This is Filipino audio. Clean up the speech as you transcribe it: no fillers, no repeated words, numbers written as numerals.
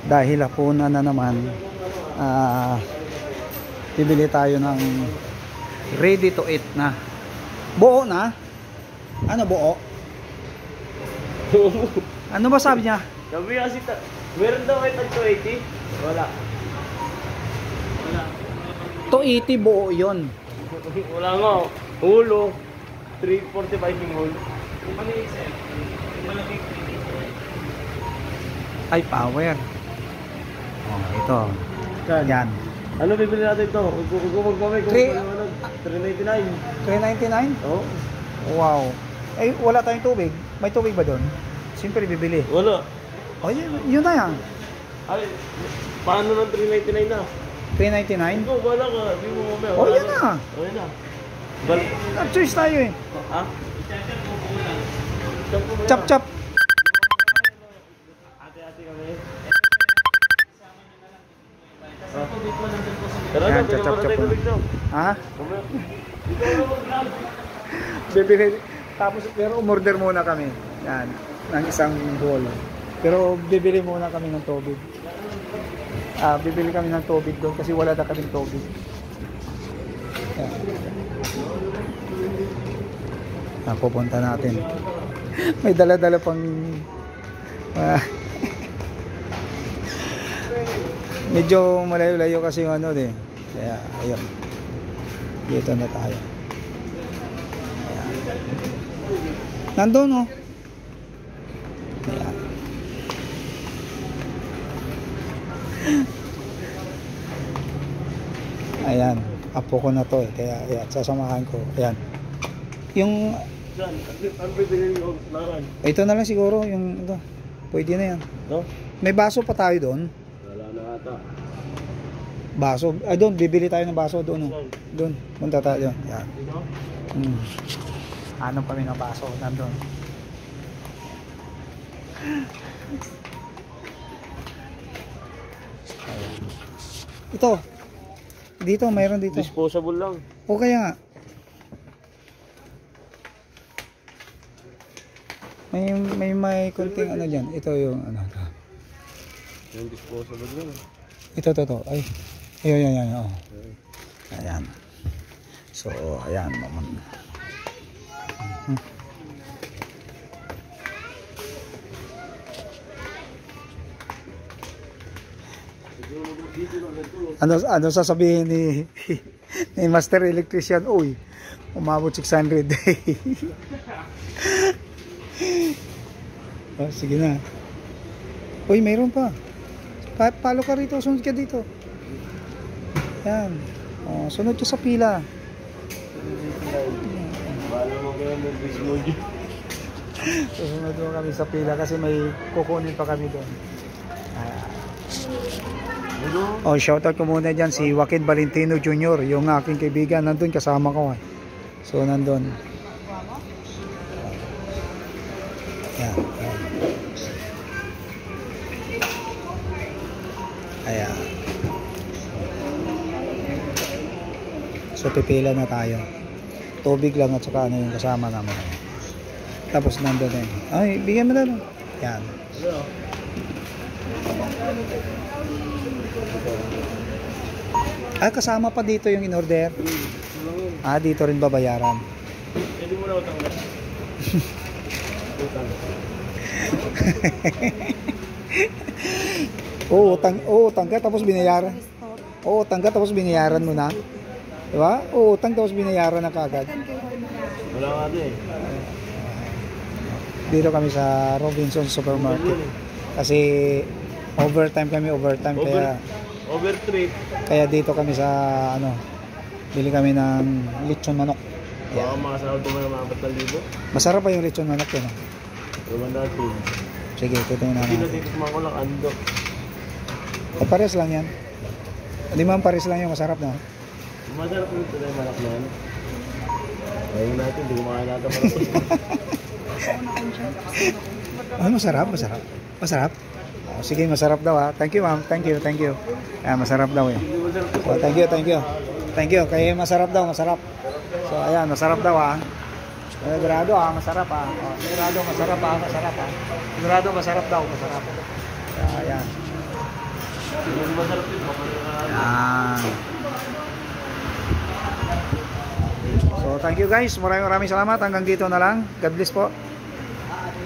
dahil hapunan na naman, bibili tayo ng ready to eat na buo na. Ano buo? Ano ba sabi niya? Sabi kasi meron daw kayo tag 280? Wala. 280 buo yun. Wala nga. Hulo. 345 yung hulo. Ay, power. Oh, ito. Yan. Ano bibili natin ito? Kung magpamay, kung 399. 399? Oo. Wow. Eh, wala tayong tubig. May tubig ba doon? Siyempre bibili. Wala. Oh, yun na yan. Ay, paano ng 399 na? 399? Ikaw, wala ka. Hindi mo mamaya. Oh, yan na. Oh, yan na. Balik. Nag-choice tayo eh. Ha? Chop chop. Ate-ate kami. Tara Yan, na, chop chop chop. Ha? Mamaya. Bibili. Tapos pero umorder muna kami. Yan, ng isang bowl. Pero bibili muna kami ng tubig. Bibili kami ng tubig doon kasi wala na kaming tubig. Yan. Pupunta natin. May dala-dala pang medyo malayo-layo kasi yung ano din. Kaya ayun. Dito na tayo. Ayan. Nandun oh. Ayan. Ayan. Apo ko na to eh. Kaya ayan, sasamahan ko. Ayan. Yung Ano bibili yung naran? ito na lang siguro yung ito. Pwede na yan. No? May baso pa tayo doon. Wala na ata. Baso. Ay doon, bibili tayo ng baso doon. Oh. Doon. Punta tayo. Yan. Dito? Ano kami ng baso? Nandun. Ayan. Ito. Dito, mayroon dito. Disposable lang. O kaya nga. May konting ano dyan. Ito yung ano. Yung disposable lang. Ito. Ay. Ayan. Oh. Ayan. So, ayan naman. Ano sasabihin ni Master Electrician? Uy, umabot 600. Oh, sige na. Uy, mayroon pa. Palo ka rito, sunod ka dito. Yan. Oh, sunod ka sa pila. Bala mo kayo ng dismod. Susunod mo kami sa pila kasi may kukunin pa kami doon. Oh, shoutout ko muna dyan si Joaquin Valentino Jr. Yung aking kaibigan. Nandun, kasama ko. So, nandun. Yan. Ayan. So, pipila na tayo. Tubig lang at saka ano yung kasama naman. Tapos nandun eh. Ay, bigyan mo na lang. Yan. Kasama pa dito yung in-order. Dito rin babayaran. Hindi mo na utang na. Utang ka tapos binayaran. Utang ka tapos binayaran mo na. Diba? Utang tapos binayaran na kagad. Wala nga din. Dito kami sa Robinson Supermarket. Kasi overtime kaya Overtrip. Kaya dito kami sa ano, bili kami ng lechon manok. Baka makasarap ko mga 4,000. Masarap pa yung lechon manok yun. Ewan natin. Sige, titingnan Hindi natin. natin kumain ko lang ando. Pares lang yan. Hindi man pares lang yung masarap na. Masarap yung ito na yung malak na yan. Ewan natin, hindi kumain natin malak. Masarap? Oh, sige, masarap daw ha. Thank you ma'am, thank you. Masarap daw eh. Oh, thank you. Kaya masarap daw, masarap. So ayan, masarap daw ha. Sigurado ha, masarap ha. Oh, sigurado masarap ha. Sigurado masarap daw, masarap. Ayan. Yan. So thank you guys, maraming salamat, hanggang dito na lang. God bless po.